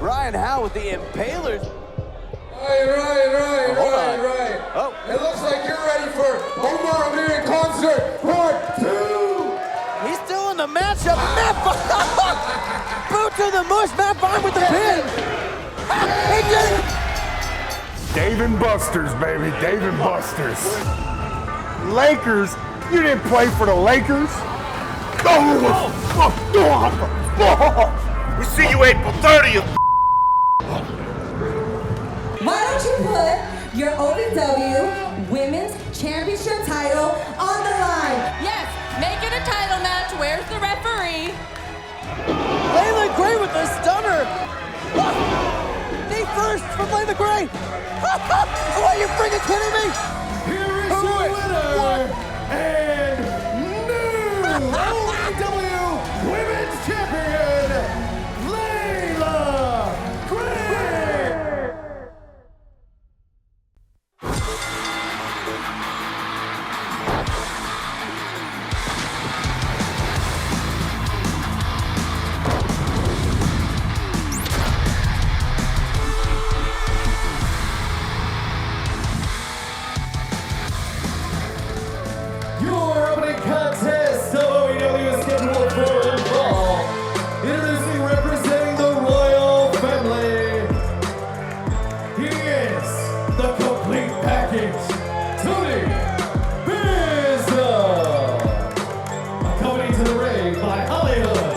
Ryan Howe with the impalers. Right. Oh. It looks like you're ready for Omar, Amir in concert part 2. He's still in the matchup. Matt boot to the mush. Matt Vine with the pin. He did it. Dave and Buster's, baby. Dave and Buster's. Lakers. You didn't play for the Lakers. We see you April 30th. Why don't you put your OVW Women's Championship title on the line? Yes, make it a title match. Where's the referee? Layla Gray with the stunner. Knee first from Layla Gray. Are you freaking kidding me? Here is your winner and new OVW Women's Champion, Layla Gray. Your opening contest of OVW is scheduled for fall. Introducing, representing the royal family. He is the complete package, Tony BizzO. Accompanied to the ring by HollyHood,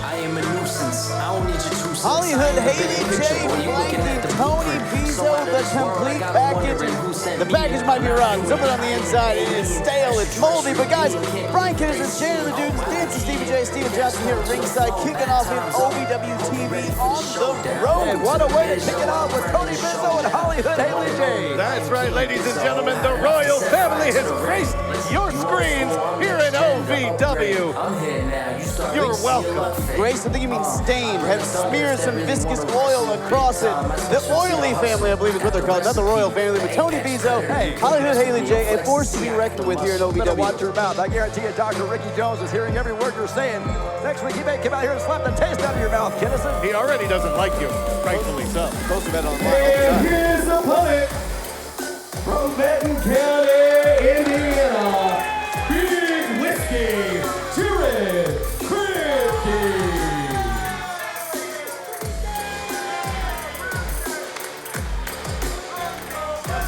I am a nuisance. I don't need your 2 cents. HollyHood, Hayley J, flanking Tony BizzO, the complete package. The package might be rotten. Something on the inside, it is stale, it's moldy. But guys, Brian Kinnison, Shannon the Dudes, Dancy Stevie J, Steven Johnson here at ringside, kicking off in OVW TV on the road. And what a way to kick it off with Tony BizzO and HollyHood Hayley J. That's right, ladies and gentlemen. The royal family has graced your screens here at OVW. I'm here now. You start You're welcome. Grace, I think you mean stained, have smeared some viscous oil across it. The oily family, I believe is what they're called, not the royal family, but Tony BizzO, HollyHood Hayley J, a force to be reckoned with here at Better watch OVW. your mouth. I guarantee you Dr. Ricky Jones is hearing every word you're saying. Next week, he may come out here and slap the taste out of your mouth, Kinnison. He already doesn't like you, rightfully so. Supposed to bet on And here's the opponent from Benton County, Indiana, Big Whiskey, Jared Kripke.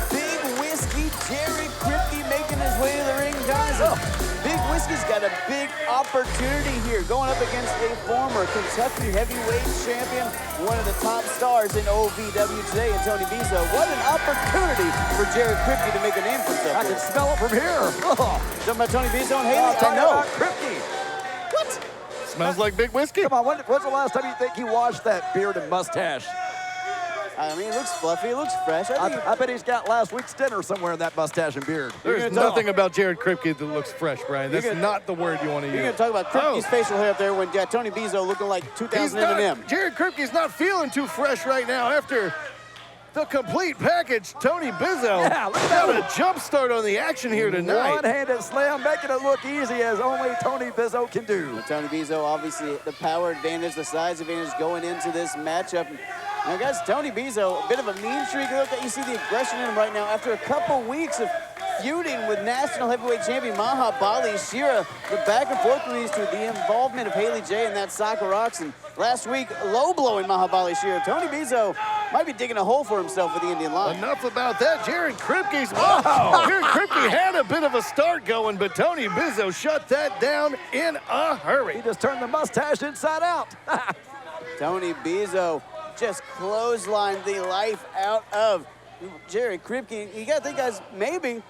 Big Whiskey, Jared Kripke making his way to the ring, guys. Big Whiskey's got a big opportunity here, going up against a former Kentucky heavyweight champion, one of the top stars in OVW today, and Tony BizzO. What an opportunity for Jared Kripke to make a name for himself. I can smell it from here. Talking about Tony BizzO and Hayley, I Talking know. about Kripke. What? Smells like big whiskey. Come on, when's the last time you think he washed that beard and mustache? I mean, it looks fluffy, it looks fresh. I bet he's got last week's dinner somewhere in that mustache and beard. There's nothing about Jared Kripke that looks fresh, Brian. That's not the word you want to use. You're going to talk about Kripke's facial hair up there when Tony BizzO looking like 2000 Eminem. Jared Kripke's not feeling too fresh right now after the complete package. Tony BizzO Yeah, look at got that. a jump start on the action here tonight. One-handed slam, making it look easy as only Tony BizzO can do. Tony BizzO, obviously, the power advantage, the size advantage going into this matchup. Now, guys, Tony BizzO, a bit of a mean streak. Look at you see the aggression in him right now after a couple weeks of feuding with national heavyweight champion Mahabali Shira. The back and forth with these two, the involvement of Hayley J and that Soccer Rocks, and last week, low-blowing Mahabali Shira. Tony BizzO might be digging a hole for himself with the Indian line. Enough about that. Jared Kripke's. Wow. Jared Kripke had a bit of a start going, but Tony BizzO shut that down in a hurry. He just turned the mustache inside out. Tony BizzO just clotheslined the life out of Jared Kripke. You got to think, guys, maybe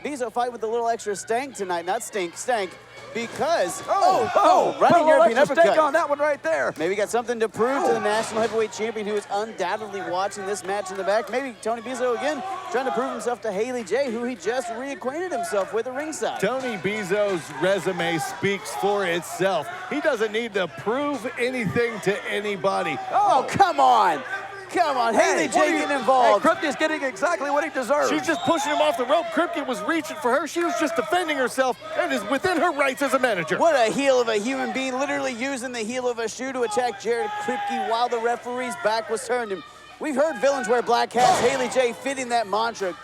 BizzO fight with a little extra stank tonight. Not stink, stank. Because, running Put a little European extra steak uppercut. on that one right there. Maybe got something to prove to the national heavyweight champion who is undoubtedly watching this match in the back. Maybe Tony BizzO again trying to prove himself to Hayley J, who he just reacquainted himself with at ringside. Tony BizzO's resume speaks for itself. He doesn't need to prove anything to anybody. Oh, come on. Come on, Hayley J getting involved. Hey, Kripke's getting exactly what he deserves. She's just pushing him off the rope. Kripke was reaching for her. She was just defending herself and is within her rights as a manager. What a heel of a human being, literally using the heel of a shoe to attack Jared Kripke while the referee's back was turned. And we've heard villains wear black hats. Hayley J fitting that mantra.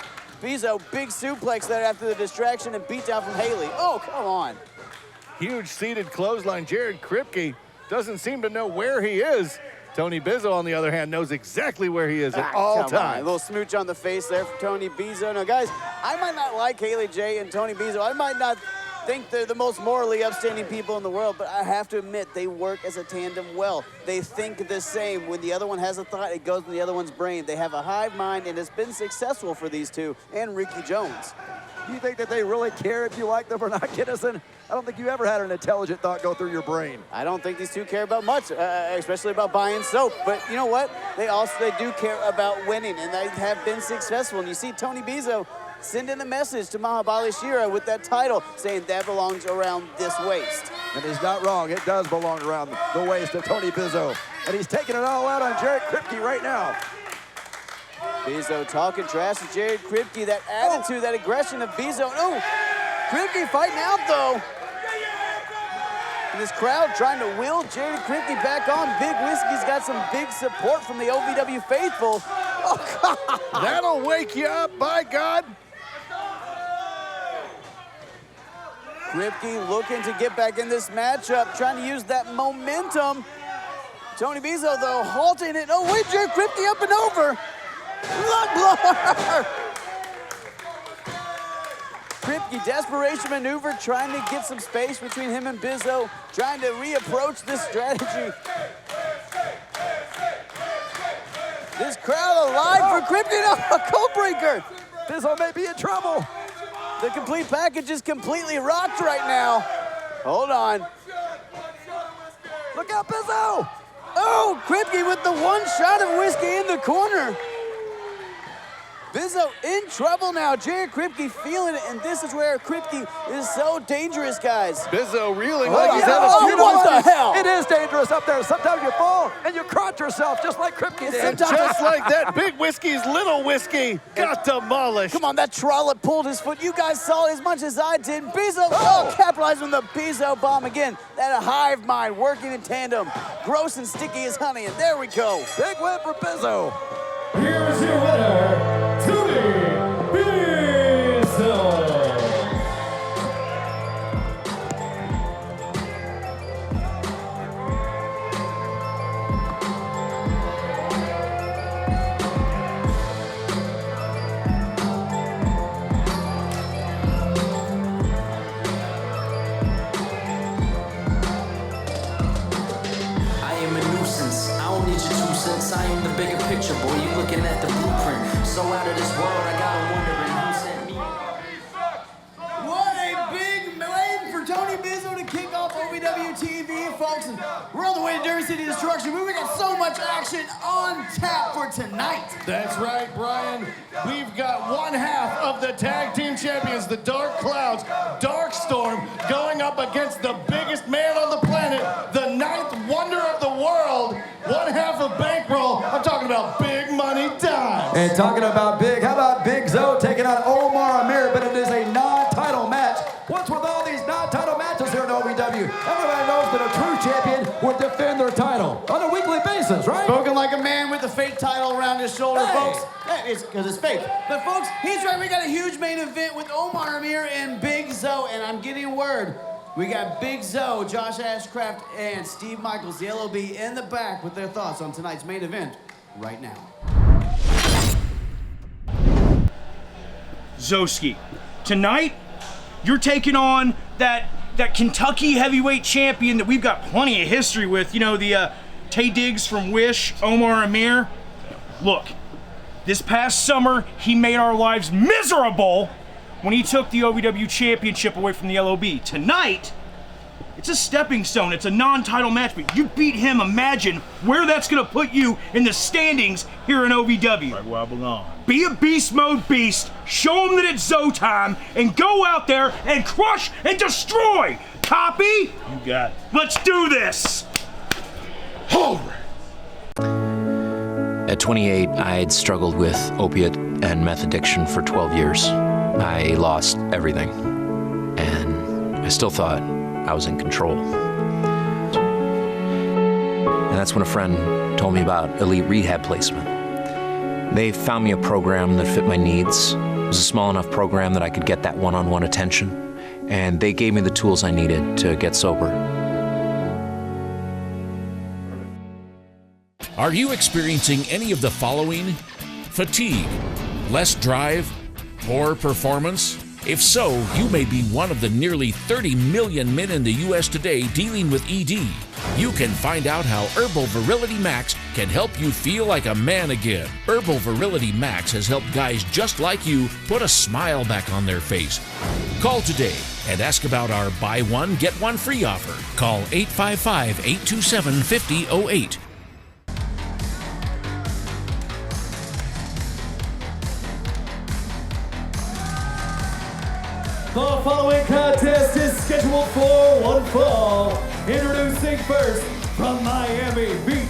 Bizo, big suplex there after the distraction and beatdown from Hayley. Oh, come on. Huge seated clothesline. Jared Kripke doesn't seem to know where he is. Tony Bizo, on the other hand, knows exactly where he is at all times. A little smooch on the face there for Tony Bizo. Now, guys, I might not like Hayley J and Tony Bizo. I might not think they're the most morally upstanding people in the world, but I have to admit, they work as a tandem well. They think the same. When the other one has a thought, it goes in the other one's brain. They have a hive mind, and it's been successful for these two and Ricky Jones. Do you think that they really care if you like them or not, Kinnison? I don't think you ever had an intelligent thought go through your brain. I don't think these two care about much, especially about buying soap. But you know what? They do care about winning, and they have been successful. And you see Tony Bizo sending a message to Mahabali Shira with that title, saying that belongs around this waist. And he's not wrong. It does belong around the waist of Tony Bizo. And he's taking it all out on Jared Kripke right now. Bizo talking trash to Jared Kripke. That attitude, that aggression of Bizo. Oh, Kripke fighting out, though. And this crowd trying to will Jared Kripke back on. Big Whiskey's got some big support from the OVW faithful. Oh, God. That'll wake you up, by God. Kripke looking to get back in this matchup, trying to use that momentum. Tony Bizo, though, halting it. Oh, wait, Jared Kripke up and over. Blood blower! Kripke, desperation maneuver, trying to get some space between him and Bizo, trying to reapproach this strategy. This crowd alive for Kripke. No, a code breaker. Bizo may be in trouble. The complete package is completely rocked right now. Hold on. Look out, Bizo! Oh, Kripke with the one shot of whiskey in the corner. Bizo in trouble now. Jared Kripke feeling it, and this is where Kripke is so dangerous, guys. Bizo reeling like he's had a oh, few what the hell? It is dangerous up there. Sometimes you fall and you crotch yourself just like Kripke did. And just like that, Big Whiskey's Little Whiskey got demolished. Come on, that trollop pulled his foot. You guys saw it as much as I did. Bizo, capitalized on the Bizo bomb again. That hive mind working in tandem. Gross and sticky as honey, and there we go. Big win for Bizo. Here's your winner, Tony Bizo. I am the bigger picture, boy. You looking at the blueprint. So out of this world, I got 'em wondering who sent me. What a big win for Tony Bizo to kick off OVW TV, folks. And we're on the way to Derby City Destruction. We got so much action on tap for tonight. That's right, Brian. We've got one half of the tag team champions, the DarKKloudZ, Darkstorm, going up against the biggest man on the planet, the ninth wonder of the world, one half of Bankroll. I'm talking about Big Money Dimes. And talking about big, how about Big Zo taking on Omar Amir, but it is a non-title match. What's with all these non-title matches here in OVW? Everybody knows that a true champion would defend their title on a weekly basis, right? Spoken like a man with a fake title around his shoulder, Hey. folks. It's because it's fake. But folks, he's right. We got a huge main event with Omar Amir and Big Zo, and I'm getting word. We got Big Zo, Josh Ashcraft, and Steve Michaels, the LOB, in the back with their thoughts on tonight's main event right now. Zoski, tonight you're taking on that Kentucky heavyweight champion that we've got plenty of history with. You know, the Tay Diggs from Wish, Omar Amir. Look, this past summer he made our lives miserable when he took the OVW championship away from the LOB. Tonight, it's a stepping stone. It's a non-title match, but you beat him. Imagine where that's gonna put you in the standings here in OVW. Right where I belong. Be a beast mode beast, show him that it's Zo time, and go out there and crush and destroy. Copy? You got it. Let's do this. At 28, I had struggled with opiate and meth addiction for 12 years. I lost everything, and I still thought I was in control. And that's when a friend told me about Elite Rehab Placement. They found me a program that fit my needs. It was a small enough program that I could get that one-on-one attention, and they gave me the tools I needed to get sober. Are you experiencing any of the following? Fatigue, less drive, poor performance? If so, you may be one of the nearly 30 million men in the U.S. today dealing with ED. You can find out how Herbal Virility Max can help you feel like a man again. Herbal Virility Max has helped guys just like you put a smile back on their face. Call today and ask about our buy one, get one free offer. Call 855-827-5008. The following contest is scheduled for one fall. Introducing first from Miami Beach,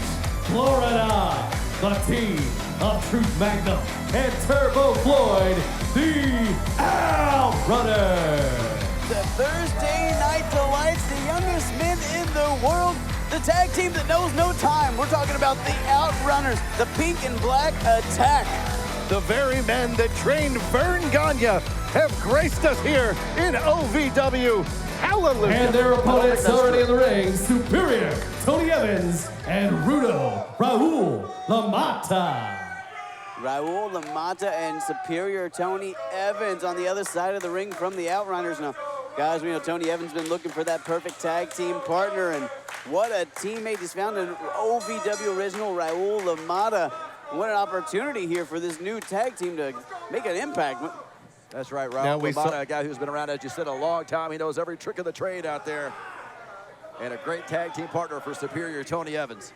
Florida, the team of Truth Magnum and Turbo Floyd, the OutRunners. The Thursday Night Delights, the youngest men in the world, the tag team that knows no time. We're talking about the OutRunners, the pink and black attack. The very men that trained Vern Gagne have graced us here in OVW. Hallelujah. And their opponents already in the ring, Superior Tony Evans and Rudo Raul LaMotta. Raul LaMotta and Superior Tony Evans on the other side of the ring from the OutRunners. Now, guys, we know Tony Evans been looking for that perfect tag team partner, and what a teammate he's found in OVW original Raul LaMotta. What an opportunity here for this new tag team to make an impact. That's right, Raul LaMotta, a guy who's been around, as you said, a long time. He knows every trick of the trade out there. And a great tag team partner for Superior Tony Evans.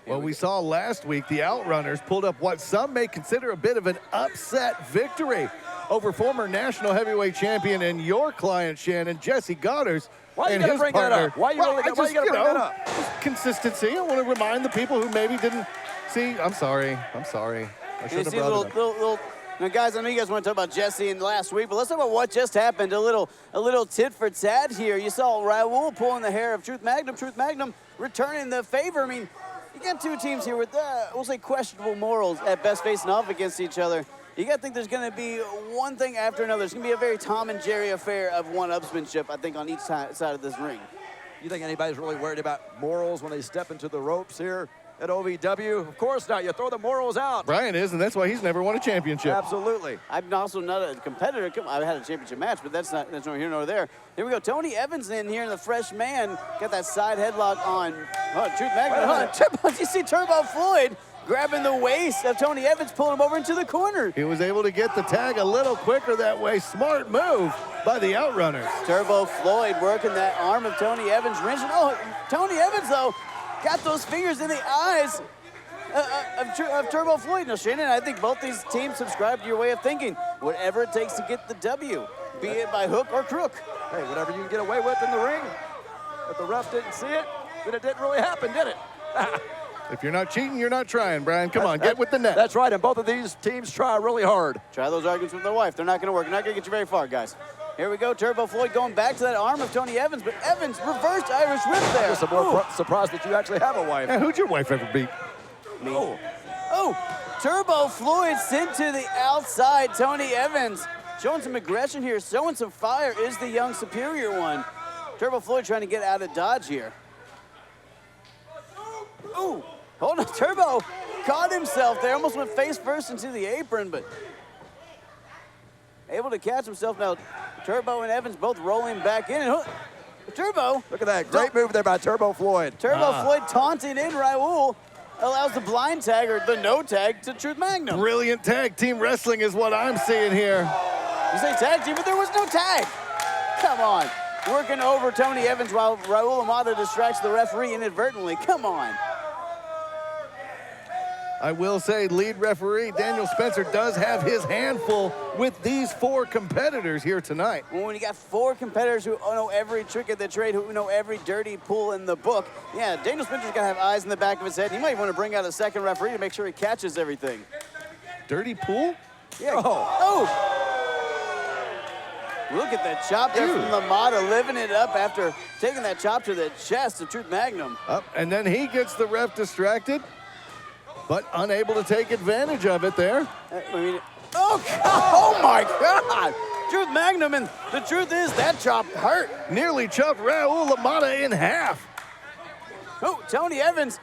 Well, we saw last week the OutRunners pulled up what some may consider a bit of an upset victory over former national heavyweight champion and your client, Shannon, Jesse Goddard. Why are you going to bring that up? Why are you going to bring that up? Consistency. I want to remind the people who maybe didn't see. I'm sorry. I should have brought it up. Now, guys, I know you guys want to talk about Jesse in last week, but let's talk about what just happened. A little tit for tat here. You saw Raul pulling the hair of Truth Magnum returning the favor. I mean, you got two teams here with, we'll say, questionable morals at best facing off against each other. You got to think there's going to be one thing after another. There's going to be a very Tom and Jerry affair of one-upsmanship, I think, on each side of this ring. You think anybody's really worried about morals when they step into the ropes here at OVW? Of course not. You throw the morals out. Brian is, and that's why he's never won a championship. Absolutely. I'm also not a competitor. I've had a championship match, but that's neither here nor there. Here we go. Tony Evans in here, the fresh man. Got that side headlock on Truth Magnum. You see Turbo Floyd grabbing the waist of Tony Evans, pulling him over into the corner. He was able to get the tag a little quicker that way. Smart move by the OutRunners. Turbo Floyd working that arm of Tony Evans. Tony Evans, though, got those fingers in the eyes of Turbo Floyd. Now, Shannon, I think both these teams subscribe to your way of thinking. Whatever it takes to get the W, be it by hook or crook. Hey, whatever you can get away with in the ring. If the ref didn't see it, then it didn't really happen, did it? If you're not cheating, you're not trying, Brian. Come on, get with the net. That's right, and both of these teams try really hard. Try those arguments with their wife. They're not going to work. They're not going to get you very far, guys. Here we go, Turbo Floyd going back to that arm of Tony Evans, but Evans reversed Irish whip there. I'm just more surprised that you actually have a wife. Yeah, who'd your wife ever beat? Me. Oh, Turbo Floyd sent to the outside. Tony Evans showing some aggression here, showing some fire, is the young superior one. Turbo Floyd trying to get out of dodge here. Ooh, hold on, Turbo caught himself there, almost went face first into the apron, but able to catch himself now. Turbo and Evans both rolling back in. And Turbo. Look at that, great move there by Turbo Floyd. Turbo Floyd taunting in Raul. Allows the blind tag or the no tag to Truth Magnum. Brilliant tag team wrestling is what I'm seeing here. You say tag team, but there was no tag. Come on. Working over Tony Evans while Raul LaMotta distracts the referee inadvertently. Come on. I will say lead referee Daniel Spencer does have his handful with these 4 competitors here tonight. Well, when you got 4 competitors who know every trick of the trade, who know every dirty pull in the book, yeah, Daniel Spencer's got to have eyes in the back of his head. He might want to bring out a second referee to make sure he catches everything. Dirty pull? Yeah. Oh! Look at the chop there from LaMotta, living it up after taking that chop to the chest of Truth Magnum. Up, and then he gets the ref distracted, but unable to take advantage of it there. Oh, God. Oh my God! Truth Magnum, and the truth is that chop hurt. Nearly chopped Raul LaMotta in half. Oh, Tony Evans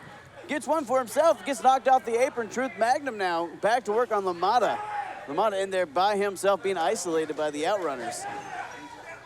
gets one for himself, gets knocked off the apron. Truth Magnum now back to work on LaMotta. LaMotta in there by himself, being isolated by the OutRunners.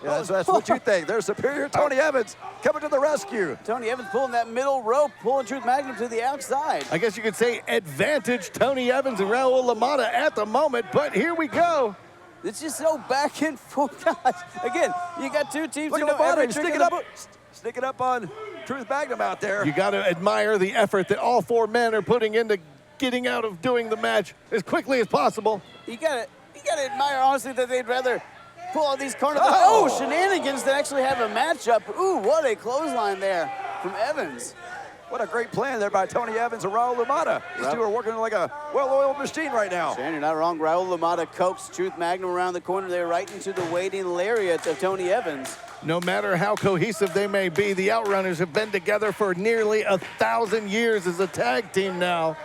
Yeah, that's what you think. There's superior Tony Evans coming to the rescue. Tony Evans pulling that middle rope, pulling Truth Magnum to the outside. I guess you could say advantage Tony Evans and Raul LaMotta at the moment, but here we go. It's just so back and forth. Gosh, again, you got 2 teams Look who at know every LaMotta, sticking up on Truth Magnum out there. You got to admire the effort that all 4 men are putting into getting out of doing the match as quickly as possible. You gotta admire, honestly, that they'd rather pull all these carnival shenanigans than actually have a matchup. Ooh, what a clothesline there from Evans. What a great plan there by Tony Evans and Raul LaMotta. These 2 are working like a well-oiled machine right now. Shane, you're not wrong. Raul LaMotta coaxed Truth Magnum around the corner there, right into the waiting lariat of Tony Evans. No matter how cohesive they may be, the OutRunners have been together for nearly 1,000 years as a tag team now.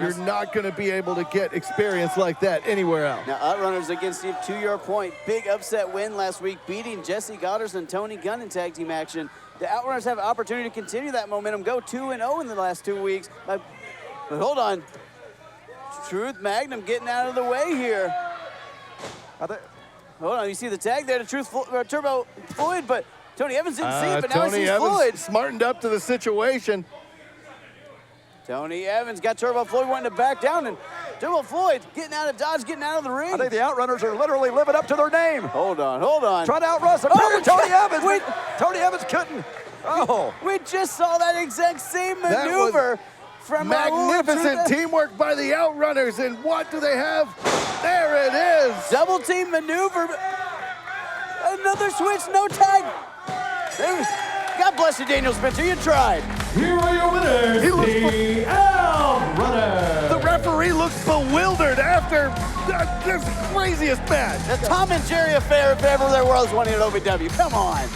You're not going to be able to get experience like that anywhere else. Now, OutRunners, again, Steve, to your point, big upset win last week, beating Jesse Goddard and Tony Gunn in tag team action. The OutRunners have an opportunity to continue that momentum, go 2-0 in the last 2 weeks. But hold on. Truth Magnum getting out of the way here. Hold on, you see the tag there to Turbo Floyd, but Tony Evans didn't see it, but now he sees Floyd. Smartened up to the situation. Tony Evans got Turbo Floyd wanting to back down, and Turbo Floyd getting out of dodge, getting out of the ring. I think the OutRunners are literally living up to their name. Hold on. Trying to outrun some Tony Evans. Tony Evans couldn't. Oh. We just saw that exact same maneuver from magnificent teamwork by the OutRunners, and what do they have? There it is. Double team maneuver. Another switch, no tag. God bless you, Daniel Spencer. You tried. Here are your winners, the OutRunners. The referee looks bewildered after this craziest match. The Tom and Jerry affair, if ever there was one at OVW. Come on.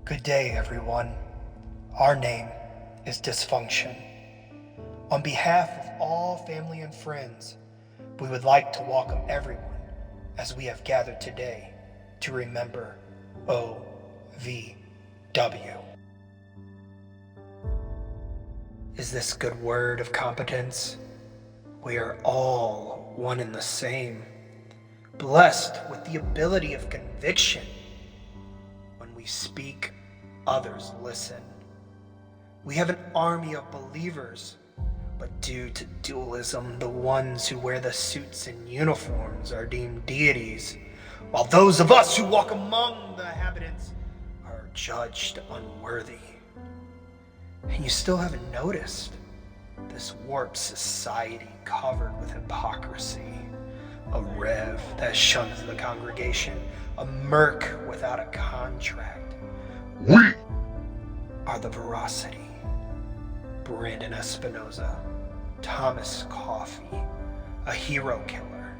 Good day, everyone. Our name is Dysfunction. On behalf of all family and friends, we would like to welcome everyone as we have gathered today to remember OVW. Is this good word of competence? We are all one and the same, blessed with the ability of conviction. When we speak, others listen. We have an army of believers, but due to dualism, the ones who wear the suits and uniforms are deemed deities, while those of us who walk among the inhabitants are judged unworthy. And you still haven't noticed this warped society covered with hypocrisy, a rev that shuns the congregation, a merc without a contract. We are the veracity. Brandon Espinoza, Thomas Coffey, a hero killer,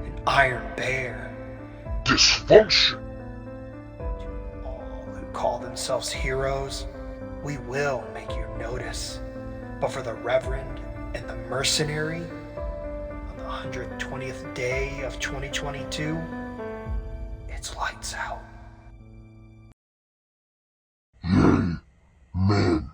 an Iron Bear, Dysfunction. To all who call themselves heroes, we will make you notice. But for the Reverend and the Mercenary, on the 120th day of 2022, it's lights out. Yay, men.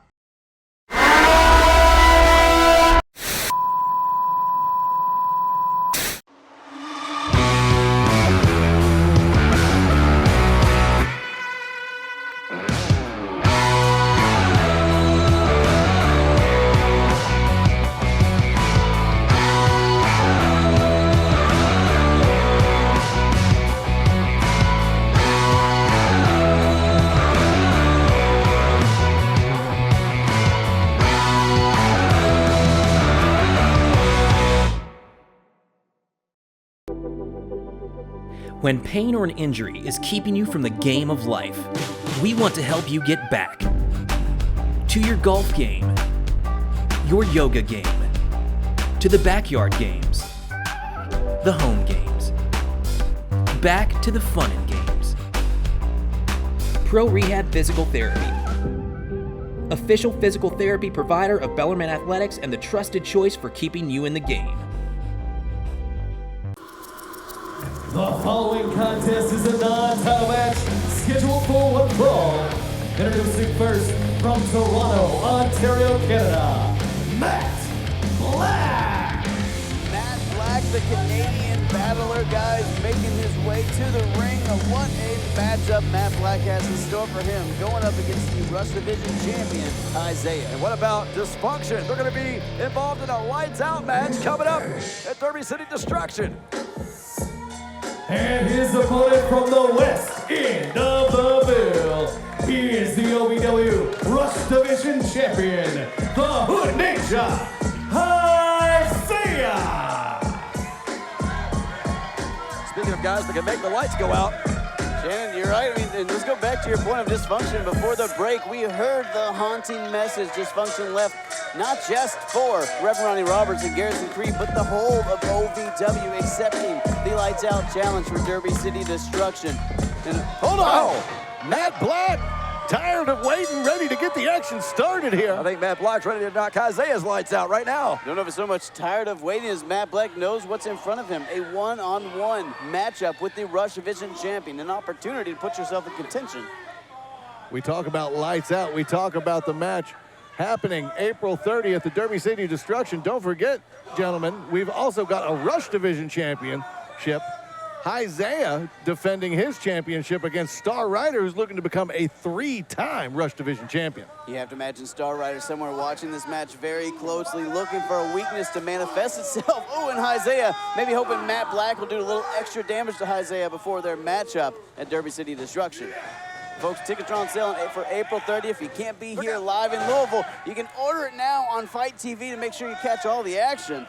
When pain or an injury is keeping you from the game of life, we want to help you get back to your golf game, your yoga game, to the backyard games, the home games, back to the fun and games. Pro Rehab Physical Therapy, official physical therapy provider of Bellarmine Athletics and the trusted choice for keeping you in the game. The following contest is a non-title match scheduled for one fall. Introducing first from Toronto, Ontario, Canada, Matt Black. Matt Black, the Canadian battler, guys, making his way to the ring. What a matchup Matt Black has in store for him, going up against the Rush Division champion, Isaiah. And what about Dysfunction? They're going to be involved in a lights-out match coming up at Derby City Destruction. And his opponent from the west end of the bill, he is the OVW Rush Division champion, the Hood Ninja, Zaya. Speaking of guys that can make the lights go out. Shannon, you're right. I mean, and let's go back to your point of Dysfunction. Before the break, we heard the haunting message Dysfunction left, not just for Reverend Ronnie Roberts and Garrison Creed, but the whole of OVW accepting the Lights Out Challenge for Derby City Destruction. And hold on! Oh, Matt Black, tired of waiting, ready to get the action started here. I think Matt Black's ready to knock Isaiah's lights out right now. Don't know if it's so much tired of waiting as Matt Black knows what's in front of him. A one-on-one matchup with the Rush Division champion, an opportunity to put yourself in contention. We talk about lights out. We talk about the match happening April 30th at Derby City Destruction. Don't forget, gentlemen, we've also got a Rush Division championship. Isaiah defending his championship against Star Rider, who's looking to become a 3-time Rush Division champion. You have to imagine Star Rider somewhere watching this match very closely, looking for a weakness to manifest itself. Oh, and Isaiah maybe hoping Matt Black will do a little extra damage to Isaiah before their matchup at Derby City Destruction. Folks, tickets are on sale for April 30th. If you can't be here live in Louisville, you can order it now on Fight TV to make sure you catch all the action.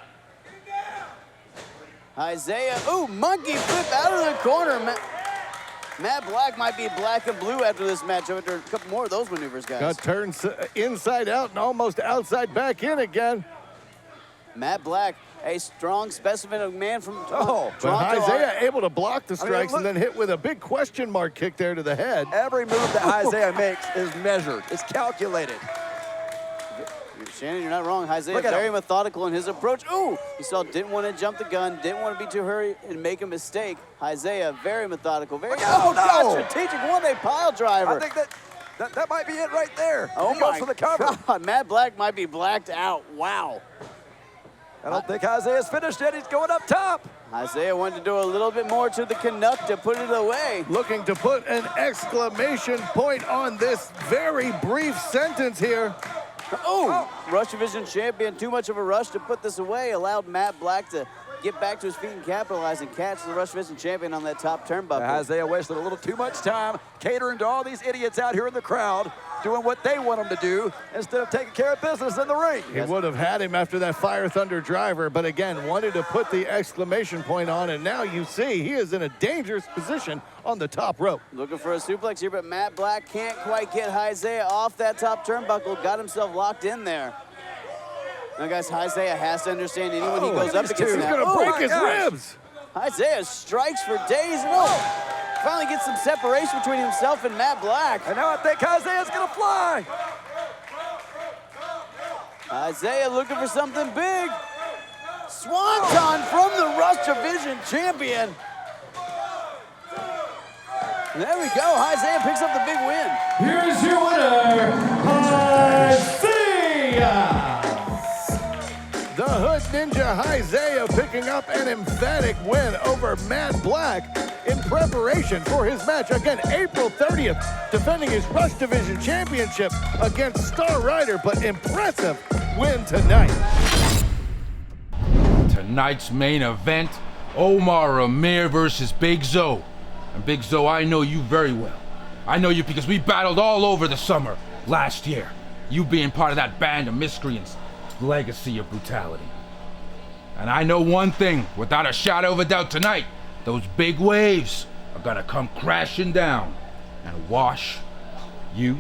Isaiah, ooh, monkey flip out of the corner. Matt Black might be black and blue after this match. After a couple more of those maneuvers, guys. Got turned inside out and almost outside back in again. Matt Black, a strong specimen of man from Toronto. But Isaiah able to block the strikes and then hit with a big question mark kick there to the head. Every move that Isaiah makes is measured, it's calculated. Shannon, you're not wrong. Isaiah very methodical in his approach. Ooh, you saw, didn't want to jump the gun, didn't want to be too hurried and make a mistake. Isaiah, very methodical, very strategic, one-day pile driver. I think that might be it right there. Oh he my goes for the cover. God, Matt Black might be blacked out. Wow. I don't think Isaiah's finished yet. He's going up top. Isaiah wanted to do a little bit more to the Canuck to put it away. Looking to put an exclamation point on this very brief sentence here. Oh, Rush Division champion, too much of a rush to put this away. Allowed Matt Black to get back to his feet and capitalize and catch the Rush Division champion on that top turnbuckle. Isaiah wasted a little too much time catering to all these idiots out here in the crowd, doing what they want him to do instead of taking care of business in the ring. He would have had him after that Fire Thunder driver, but again, wanted to put the exclamation point on, and now you see he is in a dangerous position on the top rope. Looking for a suplex here, but Matt Black can't quite get Isaiah off that top turnbuckle, got himself locked in there. Now, guys, Isaiah has to understand anyone he goes up against. He's going to break his ribs. Isaiah strikes for days and finally gets some separation between himself and Matt Black. And now I think Isaiah's going to fly. Isaiah looking for something big. Swanton from the Rush Division champion. And there we go. Isaiah picks up the big win. Here's your winner, Isaiah. The Hood Ninja Isaiah picking up an emphatic win over Matt Black in preparation for his match again April 30th, defending his Rush Division championship against Star Rider, but impressive win tonight. Tonight's main event, Omar Amir versus BizzO. And BizzO, I know you very well. I know you because we battled all over the summer last year. You being part of that band of miscreants, legacy of brutality. And I know one thing, without a shadow of a doubt tonight, those big waves are gonna come crashing down and wash you.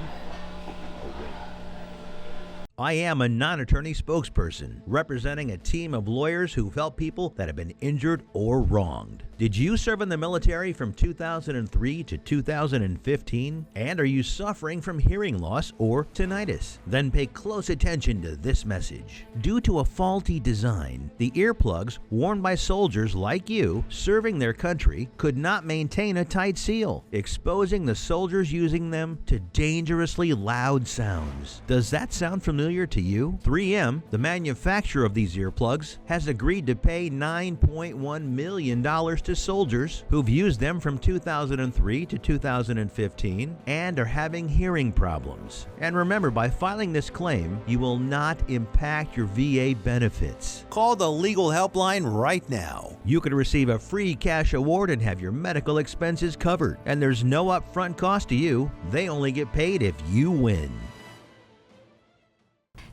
I am a non-attorney spokesperson representing a team of lawyers who've helped people that have been injured or wronged. Did you serve in the military from 2003 to 2015? And are you suffering from hearing loss or tinnitus? Then pay close attention to this message. Due to a faulty design, the earplugs worn by soldiers like you serving their country could not maintain a tight seal, exposing the soldiers using them to dangerously loud sounds. Does that sound familiar to you? 3M, the manufacturer of these earplugs, has agreed to pay $9.1 million to soldiers who've used them from 2003 to 2015 and are having hearing problems. And remember, by filing this claim, you will not impact your VA benefits. Call the legal helpline right now. You could receive a free cash award and have your medical expenses covered. And there's no upfront cost to you. They only get paid if you win.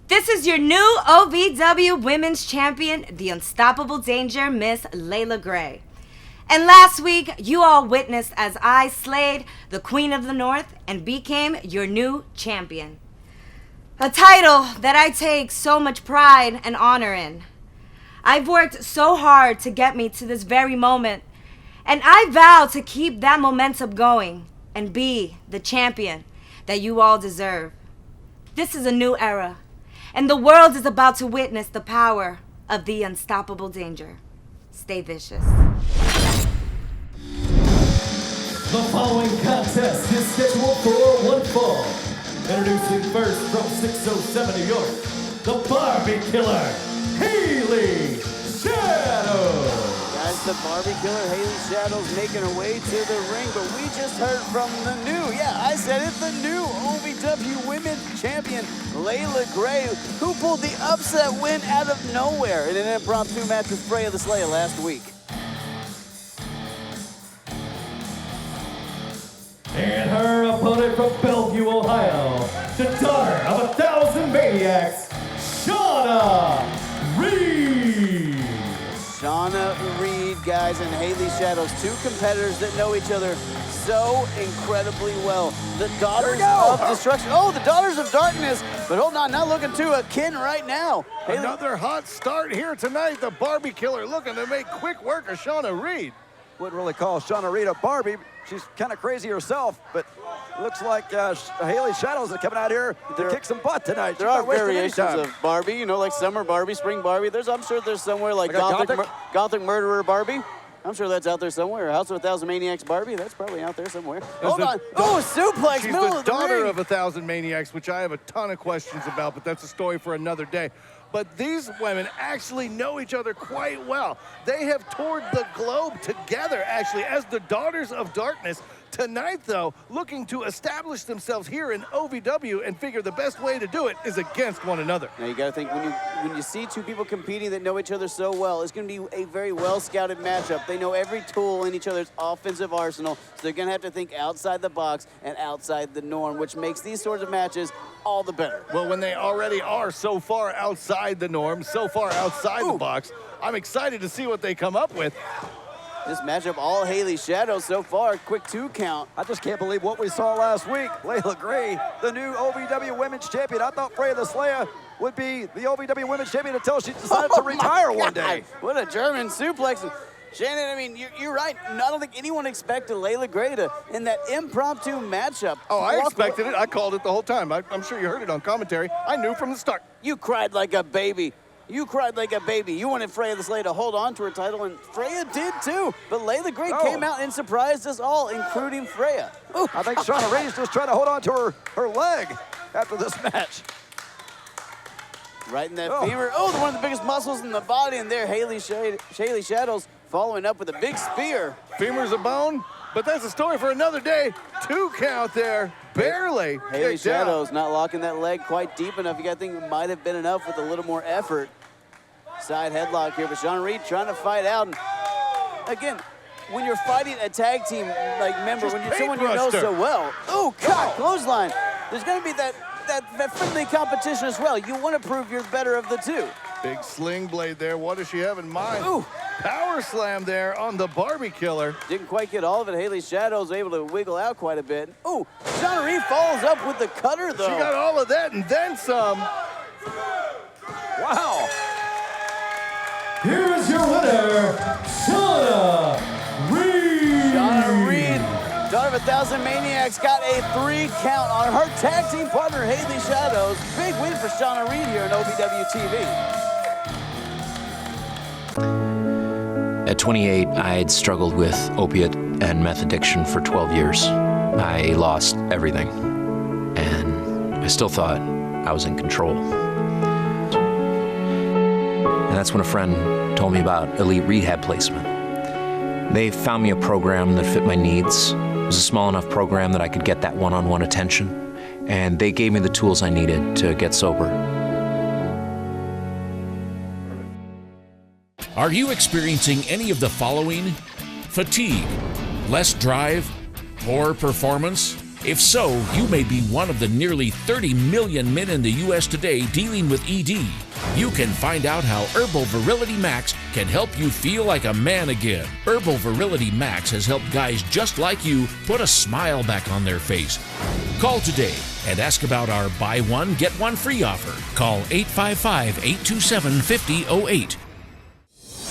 This is your new OVW Women's Champion, the Unstoppable Danger, Miss Layla Gray. And last week, you all witnessed as I slayed the Queen of the North and became your new champion. A title that I take so much pride and honor in. I've worked so hard to get me to this very moment, and I vow to keep that momentum going and be the champion that you all deserve. This is a new era, and the world is about to witness the power of the Unstoppable Danger. Stay vicious. The following contest is scheduled for one fall. Introducing first from 607 New York, the Barbie Killer, Hayley Shadows. Guys, the Barbie Killer, Hayley Shadows, making her way to the ring, but we just heard from the new, I said it, the new OVW Women's Champion, Layla Gray, who pulled the upset win out of nowhere in an impromptu match with Freya the Slayer last week. And her opponent from Bellevue, Ohio, the daughter of 1,000 maniacs, Shawna Reed. Shawna Reed, guys, and Hayley Shadows, two competitors that know each other so incredibly well. The Daughters of Destruction. Oh, the Daughters of Darkness. But hold on, not looking too akin right now. Another hot start here tonight. The Barbie Killer looking to make quick work of Shawna Reed. Wouldn't really call Shawna Reed a Barbie. She's kind of crazy herself, but looks like Hayley Shadows are coming out here to kick some butt tonight. There are variations of Barbie, you know, like Summer Barbie, Spring Barbie. I'm sure there's somewhere like Gothic Murderer Barbie. I'm sure that's out there somewhere. House of 1,000 Maniacs Barbie, that's probably out there somewhere. Hold on. Oh, suplex, She's middle the of the daughter ring. of 1,000 Maniacs, which I have a ton of questions about, but that's a story for another day. But these women actually know each other quite well. They have toured the globe together, actually, as the Daughters of Darkness. Tonight, though, looking to establish themselves here in OVW and figure the best way to do it is against one another. Now, you got to think, when you see two people competing that know each other so well, it's going to be a very well-scouted matchup. They know every tool in each other's offensive arsenal, so they're going to have to think outside the box and outside the norm, which makes these sorts of matches all the better. Well, when they already are so far outside the norm, so far outside the box, I'm excited to see what they come up with. This matchup, all Hayley Shadows so far, quick 2 count. I just can't believe what we saw last week. Layla Gray, the new OVW Women's Champion. I thought Freya the Slayer would be the OVW Women's Champion until she decided to retire one day. What a German suplex. Shannon, I mean, you're right. I don't think anyone expected Layla Gray to, in that impromptu matchup. Oh, I expected it. I called it the whole time. I'm sure you heard it on commentary. I knew from the start. You cried like a baby. You cried like a baby. You wanted Freya the Slayer to hold on to her title, and Freya did too. But Layla Gray came out and surprised us all, including Freya. Ooh. I think Shawna Reed's just trying to hold on to her leg after this match. Right in that femur. Oh, one of the biggest muscles in the body, and there, Hayley Shadows following up with a big spear. Femur's a bone, but that's a story for another day. 2 count there, barely. Hayley Shadows not locking that leg quite deep enough. You got to think it might have been enough with a little more effort. Side headlock here, but Shawna Reed trying to fight out. And again, when you're fighting a tag team like member, when you're someone you know so well. Oh, God, clothesline. There's going to be that friendly competition as well. You want to prove you're better of the two. Big sling blade there. What does she have in mind? Ooh. Power slam there on the Barbie killer. Didn't quite get all of it. Hayley's Shadow's able to wiggle out quite a bit. Ooh, Shawna Reed follows up with the cutter, though. She got all of that and then some. Wow. Here is your winner, Shawna Reed. Shawna Reed, daughter of 1,000 Maniacs, got a 3 count on her tag team partner, Hayley Shadows. Big win for Shawna Reed here on OVW TV. At 28, I had struggled with opiate and meth addiction for 12 years. I lost everything, and I still thought I was in control. And that's when a friend told me about elite rehab placement. They found me a program that fit my needs. It was a small enough program that I could get that one-on-one attention, and they gave me the tools I needed to get sober. Are you experiencing any of the following? Fatigue, less drive, poor performance? If so, you may be one of the nearly 30 million men in the U.S. today dealing with ED. You can find out how Herbal Virility Max can help you feel like a man again. Herbal Virility Max has helped guys just like you put a smile back on their face. Call today and ask about our buy one, get one free offer. Call 855-827-5008.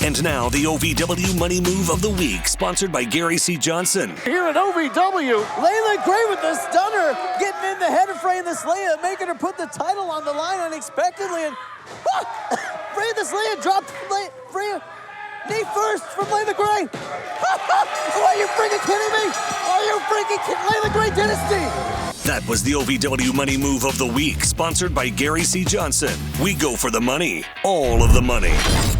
And now, the OVW Money Move of the Week, sponsored by Gary C. Johnson. Here at OVW, Layla Gray with the stunner, getting in the head of Freya the Slayer, making her put the title on the line unexpectedly, and Freya the Slayer dropped Freya knee first from Layla Gray. Are you freaking kidding me? Are you freaking kidding? Layla Gray dynasty. That was the OVW Money Move of the Week, sponsored by Gary C. Johnson. We go for the money, all of the money.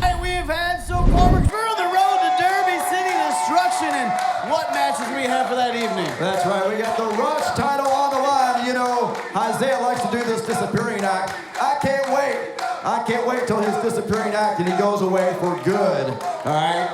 And we have had so far, we're through the road to Derby City Destruction, and what matches we have for that evening? That's right, we got the Rush title on the line. You know, Isaiah likes to do this disappearing act. I can't wait. I can't wait till his disappearing act and he goes away for good, all right?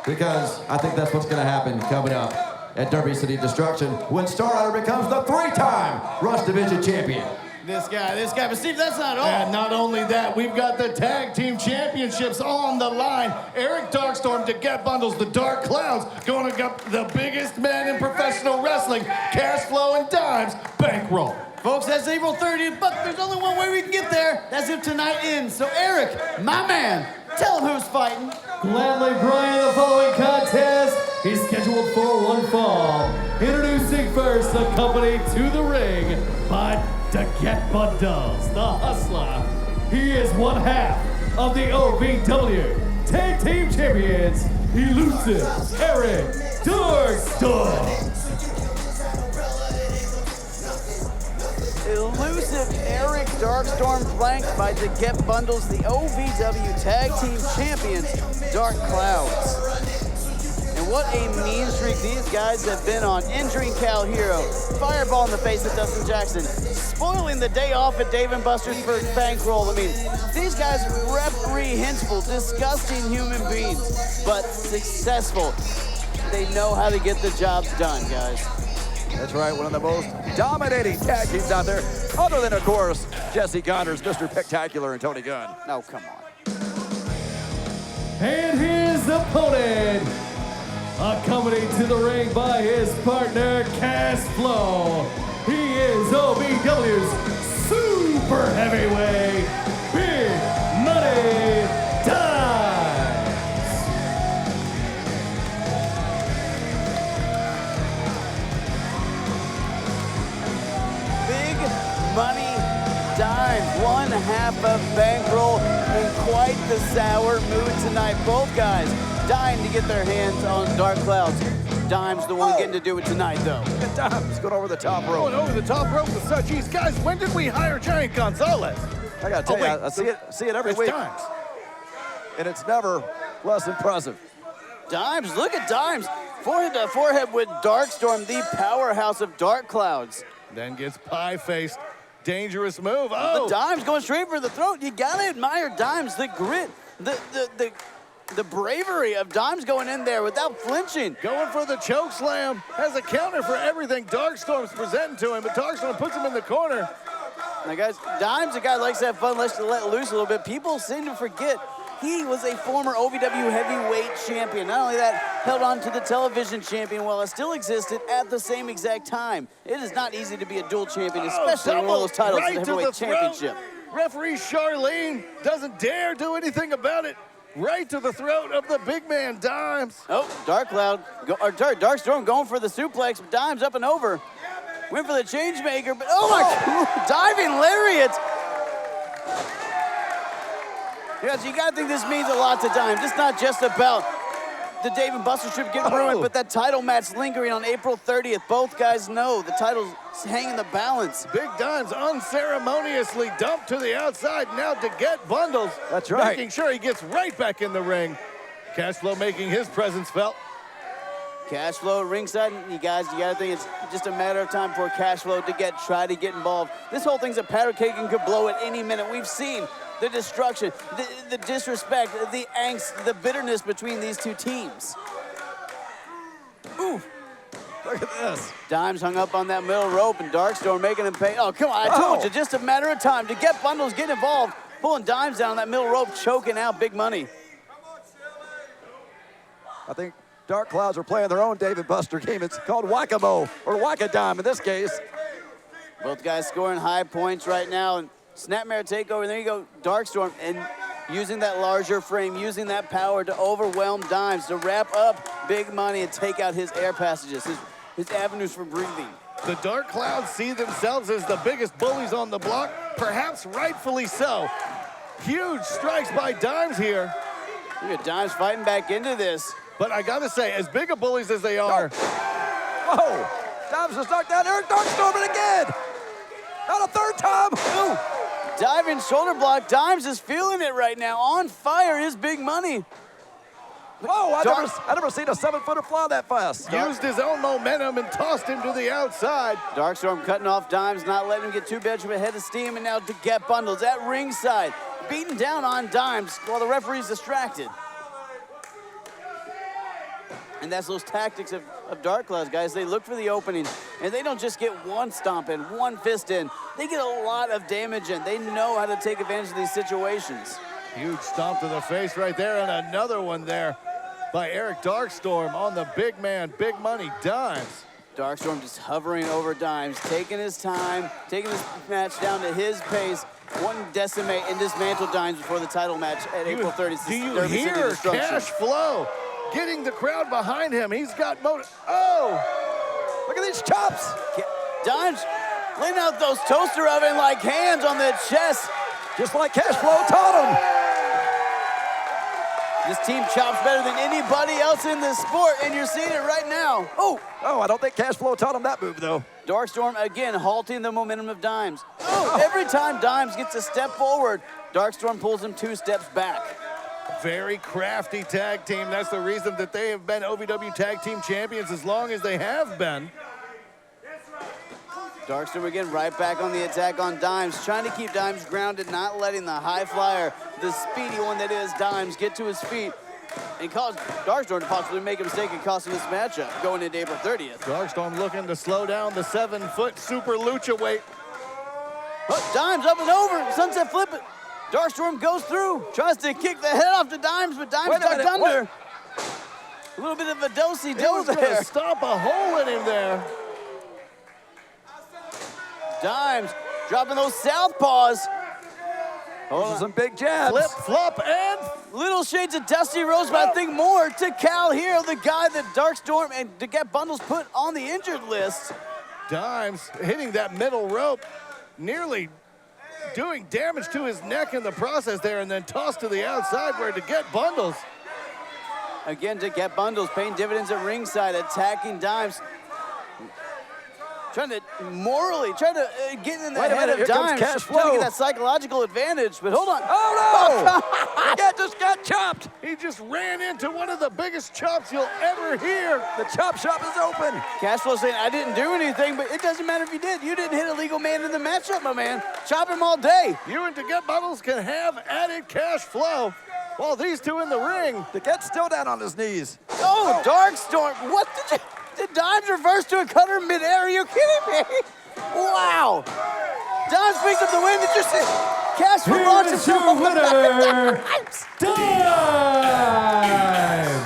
Because I think that's what's gonna happen coming up at Derby City Destruction when Starlighter becomes the 3-time Rush Division champion. This guy, but Steve, that's not all. And not only that, we've got the tag team championships on the line. Eric Darkstorm, Deget Bundlez, the DarKKloudZ, going against the biggest man in professional wrestling, Cash Flow and Dimes, Bankroll. Folks, that's April 30th, but there's only one way we can get there. That's if tonight ends. So Eric, my man, tell him who's fighting. Gladly, Brian, the following contest is scheduled for one fall. Introducing first, accompanied to the ring by Deget Bundlez, the Hustler. He is one half of the OVW Tag Team Champions, Elusive Eric Darkstorm. Elusive Eric Darkstorm, flanked by Deget Bundlez, the OVW Tag Team Champions, DarKKloudZ. And what a mean streak these guys have been on. Injuring Cal Hero, fireball in the face of Dustin Jackson, spoiling the day off at Dave & Buster's for Bankroll. I mean, these guys are reprehensible, disgusting human beings, but successful. They know how to get the jobs done, guys. That's right, one of the most dominating tag teams out there, other than, of course, Jesse Connors, Mr. Spectacular, and Tony Gunn. Oh, come on. And his opponent, accompanied to the ring by his partner, Cash Flow. He is OVW's super heavyweight, Big Money Dimes. Big Money Dimes, one half of Bankroll, in quite the sour mood tonight. Both guys dying to get their hands on DarKKloudZ. Dimes the one getting to do it tonight, though. Dimes going over the top rope. Going over the top rope with such ease. Guys, when did we hire Giant Gonzalez? I gotta tell you, I see it every week. Dimes. And it's never less impressive. Dimes, look at Dimes. Forehead to forehead with Darkstorm, the powerhouse of DarKKloudZ. Then gets pie-faced. Dangerous move. Oh! The Dimes going straight for the throat. You gotta admire Dimes, the grit, the bravery of Dimes going in there without flinching. Going for the choke slam. Has a counter for everything Darkstorm's presenting to him, but Darkstorm puts him in the corner. Now, guys, Dimes, a guy who likes to have fun, likes to let loose a little bit. People seem to forget he was a former OVW heavyweight champion. Not only that, held on to the television champion while it still existed at the same exact time. It is not easy to be a dual champion, especially one of those titles in the heavyweight championship. Referee Charlene doesn't dare do anything about it. Right to the throat of the big man, Dimes. Oh, Darkstorm going for the suplex, but Dimes up and over. Went for the change maker, but oh my God, diving lariat. Yes, you gotta think this means a lot to Dimes. It's not just about the Dave and Buster trip getting ruined, but that title match lingering on April 30th. Both guys know the title's hanging the balance. Big Dimes unceremoniously dumped to the outside. Now Deget Bundlez. That's right. Making sure he gets right back in the ring. Cashflow making his presence felt. Cashflow at ringside, you guys, you gotta think it's just a matter of time for Cashflow to try to get involved. This whole thing's a powder keg and could blow at any minute. We've seen the destruction, the disrespect, the angst, the bitterness between these two teams. Ooh, look at this. Dimes hung up on that middle rope and Darkstorm making him pay. Oh, come on, I told you, just a matter of time to get Bundlez, get involved, pulling Dimes down on that middle rope, choking out big money. I think DarKKloudZ are playing their own Dave and Buster game. It's called Whack-A-Mo, or Whack-A-Dime in this case. Both guys scoring high points right now. And Snapmare takeover, there you go, Darkstorm, and using that larger frame, using that power to overwhelm Dimes, to wrap up big money and take out his air passages, his avenues for breathing. The DarKKloudZ see themselves as the biggest bullies on the block, perhaps rightfully so. Huge strikes by Dimes here. Look at Dimes fighting back into this. But I gotta say, as big of bullies as they are. Whoa, Dimes just knocked down Eric Darkstorm again. Not a third time. Ooh. Diving shoulder block. Dimes is feeling it right now. On fire is big money. Whoa, I never seen a 7-footer fly that fast. Used his own momentum and tossed him to the outside. Darkstorm cutting off Dimes, not letting him get too much of a head of steam, and now Deget Bundlez at ringside, beating down on Dimes while the referee's distracted. And that's those tactics of DarKKloudZ, guys. They look for the opening, and they don't just get one stomp in, one fist in. They get a lot of damage in. They know how to take advantage of these situations. Huge stomp to the face right there, and another one there by Eric Darkstorm on the big man, big money, Dimes. Darkstorm just hovering over Dimes, taking his time, taking this match down to his pace, wanting to decimate and dismantle Dimes before the title match at April 30th. Do you hear Cashflow getting the crowd behind him? He's got motive. Oh! Look at these chops! Dimes laying out those toaster oven-like hands on the chest. Just like Cashflow taught him. This team chops better than anybody else in this sport, and you're seeing it right now. Oh, I don't think Cashflow taught him that move, though. Darkstorm, again, halting the momentum of Dimes. Oh, every time Dimes gets a step forward, Darkstorm pulls him 2 steps back. Very crafty tag team. That's the reason that they have been OVW Tag Team Champions as long as they have been. Darkstorm again right back on the attack on Dimes, trying to keep Dimes grounded, not letting the high flyer, the speedy one that is Dimes, get to his feet and cause Darkstorm to possibly make a mistake and cost him this matchup going into April 30th. Darkstorm looking to slow down the 7-foot super lucha weight. But Dimes up and over, sunset flip it. Darkstorm goes through, tries to kick the head off to Dimes, but Dimes ducked under. A little bit of a do-si-do there. Stop a hole in him there. Dimes dropping those southpaws. Those are some big jabs. Flip, flop, and little shades of Dusty Rose, but I think more to Cal here, the guy that Darkstorm and Deget Bundlez put on the injured list. Dimes hitting that middle rope, nearly doing damage to his neck in the process there, and then tossed to the outside where Deget Bundlez. Again, Deget Bundlez paying dividends at ringside, attacking Dimes. Trying to get in the head of Dimes, trying to get that psychological advantage, but hold on. Oh no! Deget just got chopped. He just ran into one of the biggest chops you'll ever hear. The chop shop is open. Cashflow saying, I didn't do anything, but it doesn't matter if you did. You didn't hit a legal man in the matchup, my man. Chop him all day. You and Deget Bundlez can have added Cashflow while these two in the ring. Deget's still down on his knees. Oh, Darkstorm, what did you... Did Dimes reverse to a cutter midair? Are you kidding me? Wow. Dimes picks up the win. Did you see? Cash for launches Here's your winner, Dimes!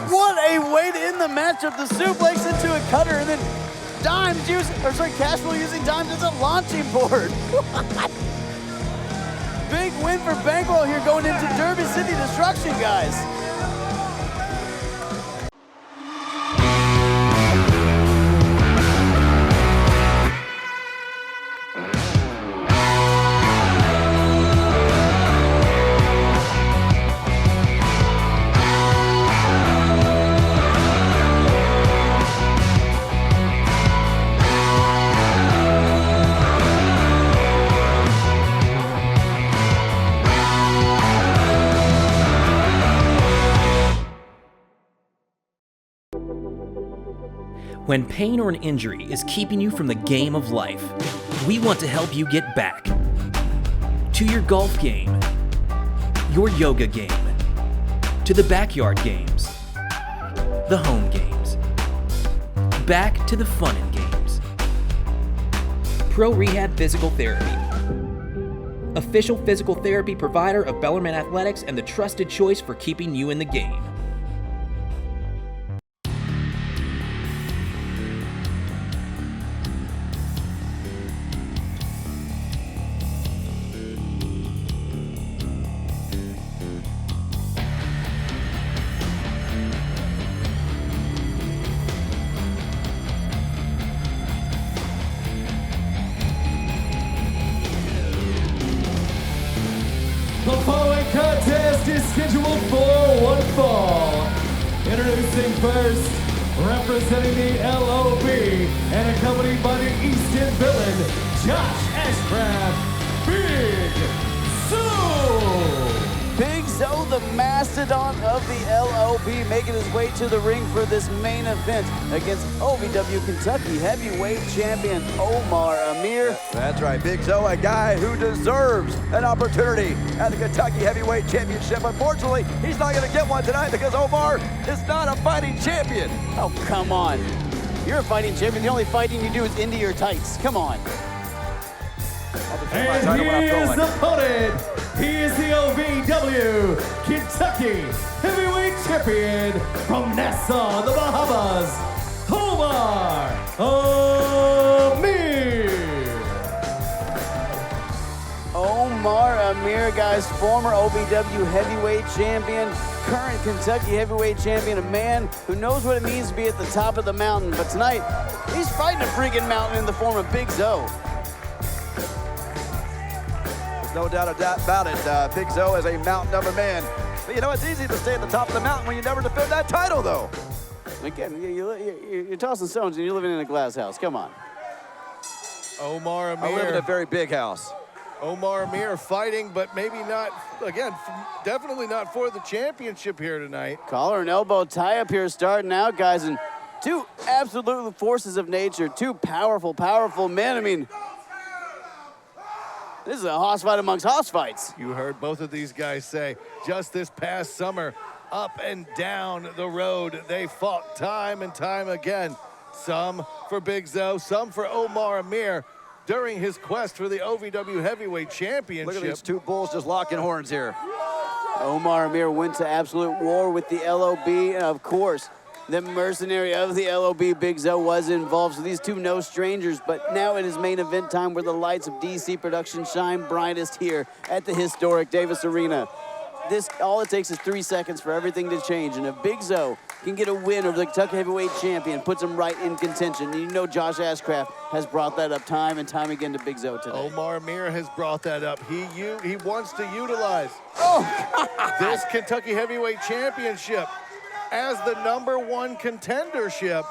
What a way to end the matchup. The suplex into a cutter, and then Dimes Cashflow using Dimes as a launching board. Big win for Bankroll here going into Derby City Destruction, guys. When pain or an injury is keeping you from the game of life, we want to help you get back to your golf game, your yoga game, to the backyard games, the home games, back to the fun and games. Pro Rehab Physical Therapy, official physical therapy provider of Bellarmine Athletics and the trusted choice for keeping you in the game. The following contest is scheduled for one fall. Introducing first, representing the LOB and accompanied by the Easton villain, Josh Ashcraft, BizzO! BizzO, the mastodon of the LOB, making his way to the ring for this main event against OVW Kentucky heavyweight champion Omar Amir. That's right, BizzO, a guy who deserves an opportunity at the Kentucky Heavyweight Championship. Unfortunately, he's not going to get one tonight because Omar is not a fighting champion. Oh, come on. You're a fighting champion. The only fighting you do is into your tights. Come on. And his opponent, he is the OVW Kentucky Heavyweight Champion from Nassau, the Bahamas, Omar Amir. Omar Amir, guys, former OVW heavyweight champion, current Kentucky heavyweight champion, a man who knows what it means to be at the top of the mountain. But tonight, he's fighting a freaking mountain in the form of BizzO. No doubt about it. BizzO is a mountain of a man. But you know, it's easy to stay at the top of the mountain when you never defend that title, though. Again, you're tossing stones and you're living in a glass house. Come on. Omar Amir. I live in a very big house. Omar Amir fighting, but maybe not, again, definitely not for the championship here tonight. Collar and elbow tie-up here starting out, guys. And two absolute forces of nature, two powerful, powerful men. I mean, this is a hoss fight amongst hoss fights. You heard both of these guys say, just this past summer, up and down the road, they fought time and time again. Some for BizzO, some for Omar Amir during his quest for the OVW Heavyweight Championship. Look at these two bulls just locking horns here. Omar Amir went to absolute war with the LOB, and of course, the mercenary of the LOB, BizzO, was involved. So these two no strangers, but now it is main event time where the lights of DC Production shine brightest here at the historic Davis Arena. All it takes is 3 seconds for everything to change, and if BizzO can get a win over the Kentucky heavyweight champion, puts him right in contention. And you know Josh Ashcraft has brought that up time and time again to BizzO today. Omar Amir has brought that up. He wants to utilize this Kentucky heavyweight championship as the #1 contendership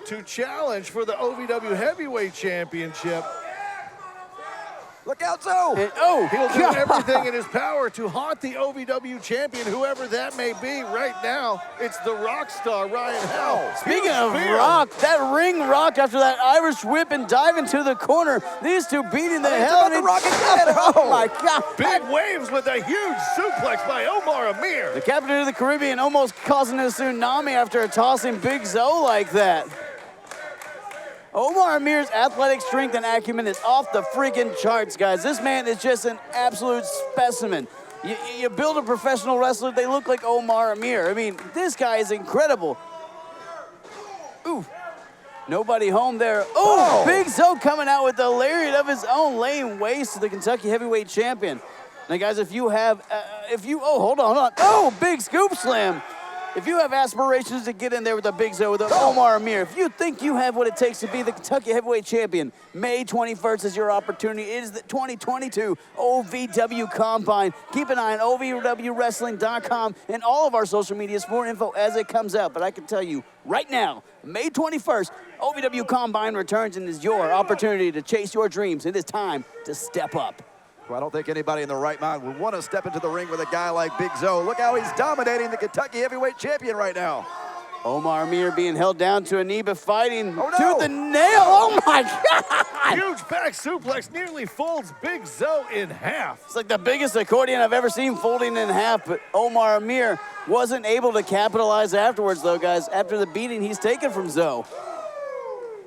to challenge for the OVW Heavyweight Championship. Look out, Zoe! He'll do everything in his power to haunt the OVW champion, whoever that may be. Right now, it's the rock star, Ryan Hell. Speaking of rock, that ring rocked after that Irish whip and dive into the corner. These two beating the hell out of the rock again. Oh my God. Big waves with a huge suplex by Omar Amir. The captain of the Caribbean almost causing a tsunami after tossing BizzO like that. Omar Amir's athletic strength and acumen is off the freaking charts, guys. This man is just an absolute specimen. You build a professional wrestler, they look like Omar Amir. I mean, this guy is incredible. Ooh. Nobody home there. Oh, BizzO coming out with the lariat of his own, laying waste to the Kentucky heavyweight champion. Now, guys, hold on. Oh, big scoop slam. If you have aspirations to get in there with a BizzO, with Omar Amir, if you think you have what it takes to be the Kentucky heavyweight champion, May 21st is your opportunity. It is the 2022 OVW Combine. Keep an eye on OVWWrestling.com and all of our social medias for info as it comes out. But I can tell you right now, May 21st, OVW Combine returns and is your opportunity to chase your dreams. It is time to step up. Well, I don't think anybody in the right mind would want to step into the ring with a guy like BizzO. Look how he's dominating the Kentucky heavyweight champion right now. Omar Amir being held down to a knee, but fighting to the nail. Oh, my God. Huge back suplex nearly folds BizzO in half. It's like the biggest accordion I've ever seen folding in half, but Omar Amir wasn't able to capitalize afterwards, though, guys, after the beating he's taken from Zoe.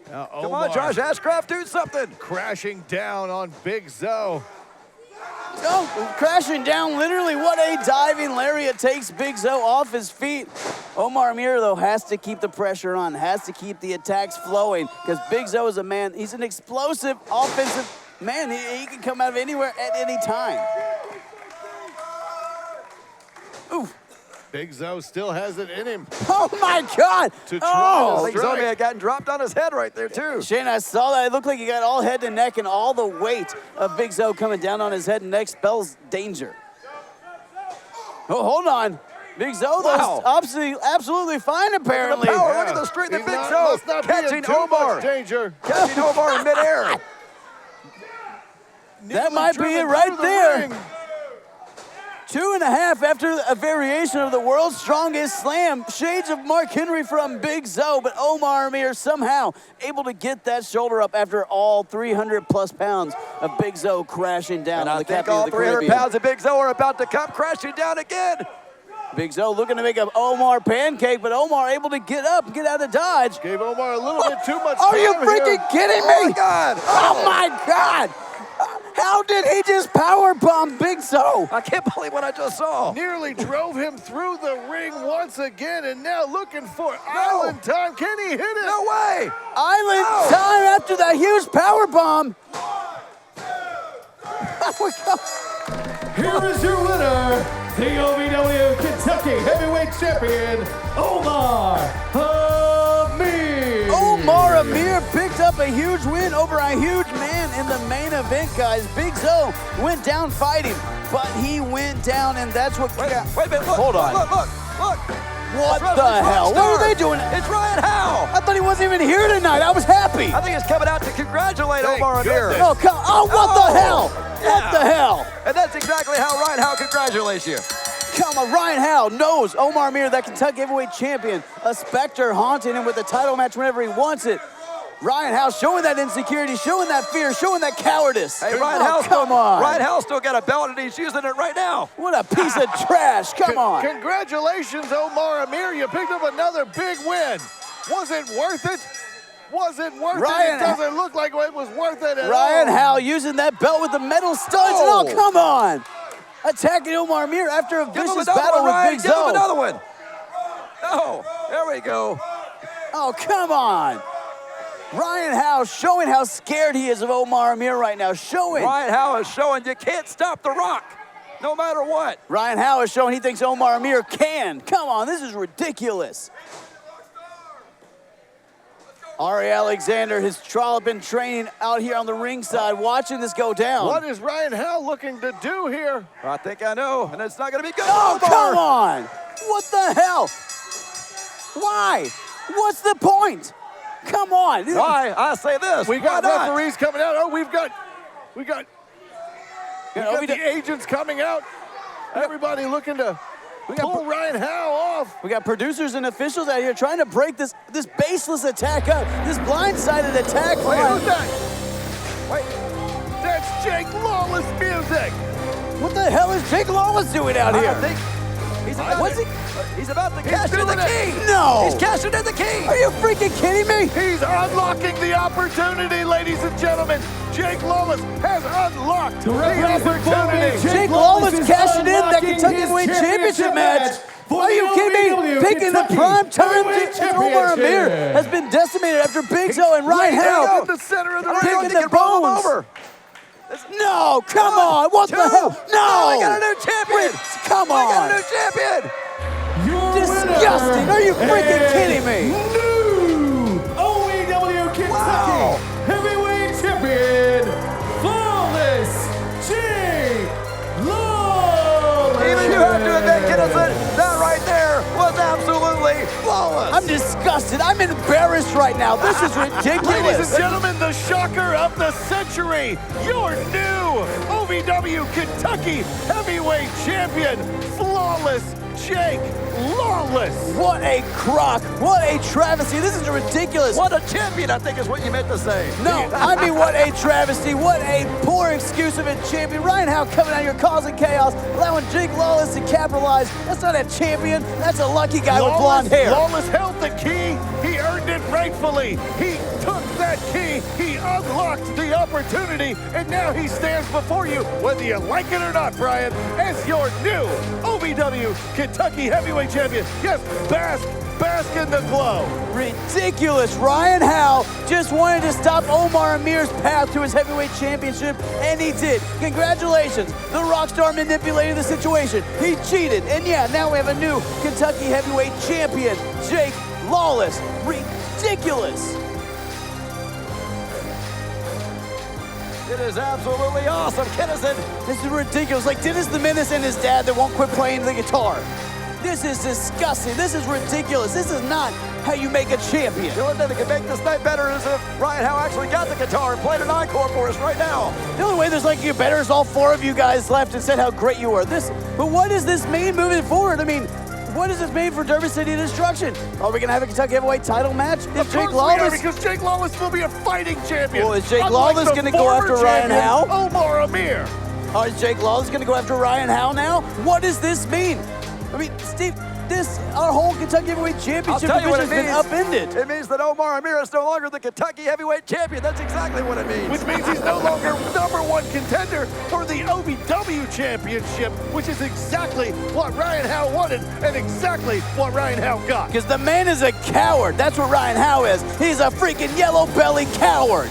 Come on, Josh Ashcraft, do something. Crashing down on BizzO. Oh, crashing down, literally what a diving lariat takes BizzO off his feet. Omar Amir, though, has to keep the pressure on, has to keep the attacks flowing, because BizzO is a man, he's an explosive offensive man. He can come out of anywhere at any time. Ooh. BizzO still has it in him. Oh, my God. BizzO may have gotten dropped on his head right there, too. Shane, I saw that. It looked like he got all head to neck, and all the weight of BizzO coming down on his head and neck spells danger. Oh, hold on. BizzO, though, absolutely fine, apparently. Look at the power. Look at the strength of BizzO. Catching Omar. Danger. Catching Omar in midair. That might be it right there. 2.5 after a variation of the world's strongest slam. Shades of Mark Henry from BizzO, but Omar Amir somehow able to get that shoulder up after all 300+ pounds of BizzO crashing down on the captain of the Caribbean. And I think all 300 pounds of BizzO are about to come crashing down again. BizzO looking to make an Omar pancake, but Omar able to get up and get out of dodge. Gave Omar a little bit too much Are time you freaking kidding me? Oh, my God. Oh, my God. How did he just powerbomb BizzO? I can't believe what I just saw. Nearly drove him through the ring once again, and now looking for island time. Can he hit it? No way. Island time after that huge powerbomb. Here is your winner, the OVW Kentucky Heavyweight Champion, Omar Amir. Omar Amir picked up a huge win over a huge man in the main event, guys. BizzO went down fighting, but he went down, and that's what... Wait a minute, look. Hold on. Look. What the hell? What are they doing? It's Ryan Howe. I thought he wasn't even here tonight. I was happy. I think he's coming out to congratulate Omar Amir. Oh, what the hell? What the hell? And that's exactly how Ryan Howe congratulates you. Come on, Ryan Howe knows Omar Amir, that Kentucky heavyweight champion, a specter haunting him with a title match whenever he wants it. Ryan Howe showing that insecurity, showing that fear, showing that cowardice. Hey, Ryan Howe still got a belt and he's using it right now. What a piece of trash. Come on. Congratulations, Omar Amir. You picked up another big win. Was it worth it? Was it worth it? It doesn't look like it was worth it at all. Ryan Howe using that belt with the metal studs. Oh, come on. Attacking Omar Amir after a vicious battle with BizzO. Give him another one. Oh, there we go. Oh, come on. Ryan Howe showing how scared he is of Omar Amir right now. Ryan Howe is showing you can't stop The Rock, no matter what. Ryan Howe is showing he thinks Omar Amir can. Come on, this is ridiculous. Ari Alexander has been training out here on the ringside, watching this go down. What is Ryan Howe looking to do here? I think I know, and it's not going to be good. Oh, come on. What the hell? Why? What's the point? Come on. Why? I say this. We got referees coming out. Oh, we got the agents coming out. Everybody looking to pull Ryan Howe off. We got producers and officials out here trying to break this baseless attack up, this blindsided attack. Wait, who's that? Wait, that's Jake Lawless music. What the hell is Jake Lawless doing out here? He's about to cash in the key. No. He's cashing in the key. Are you freaking kidding me? He's unlocking the opportunity, ladies and gentlemen. Jake Lawless has unlocked the opportunity. Jake Lawless cashing in that Kentucky Heavyweight Championship match. Are you kidding me? Picking the prime time Omar Amir has been decimated after BizzO and Ryan Howe. In the center of the ring. Picking the bones. No, come on. What the hell? No. We got a new champion. Come on. We got a new champion. Disgusting. Are you freaking kidding me? New OVW Kentucky Heavyweight Champion, Flawless Jake Lawless. Even you have to admit, Kinnison, that right there was absolutely flawless. I'm disgusted. I'm embarrassed right now. This is ridiculous. Ladies and gentlemen, the shocker of the century, your new OVW Kentucky Heavyweight Champion, Flawless Jake Lawless. What a crock. What a travesty. This is ridiculous. What a champion, I think is what you meant to say. No, I mean, what a travesty. What a poor excuse of a champion. Ryan Howe coming out here causing chaos, allowing Jake Lawless to capitalize. That's not a champion. That's a lucky guy with blonde hair. Lawless held the key. He earned it rightfully. He took that key. He unlocked the opportunity, and now he stands before you, whether you like it or not, Brian, as your new OVW Kentucky Heavyweight Champion. Yes, bask in the glow. Ridiculous. Ryan Howe just wanted to stop Omar Amir's path to his heavyweight championship, and he did. Congratulations. The Rockstar manipulated the situation. He cheated. And yeah, now we have a new Kentucky heavyweight champion, Jake Lawless. Ridiculous. It is absolutely awesome, Kinnison. This is ridiculous. Like Dennis the Menace and his dad that won't quit playing the guitar. This is disgusting. This is ridiculous. This is not how you make a champion. The only thing that can make this night better is if Ryan Howe actually got the guitar and played an encore for us right now. The only way there's like you better is all four of you guys left and said how great you are. But what does this mean moving forward? I mean, what does this mean for Derby City Destruction? Are we gonna have a Kentucky Heavyweight title match? Of course we are, because Jake Lawless will be a fighting champion. Well, is Jake Lawless gonna go after Ryan Howe? Omar Amir. Is Jake Lawless gonna go after Ryan Howe now? What does this mean? I mean, Steve, our whole Kentucky Heavyweight Championship division has been upended. It means that Omar Amir is no longer the Kentucky Heavyweight Champion. That's exactly what it means. Which means he's no longer #1 contender for the OVW Championship, which is exactly what Ryan Howe wanted and exactly what Ryan Howe got. Because the man is a coward. That's what Ryan Howe is. He's a freaking yellow belly coward.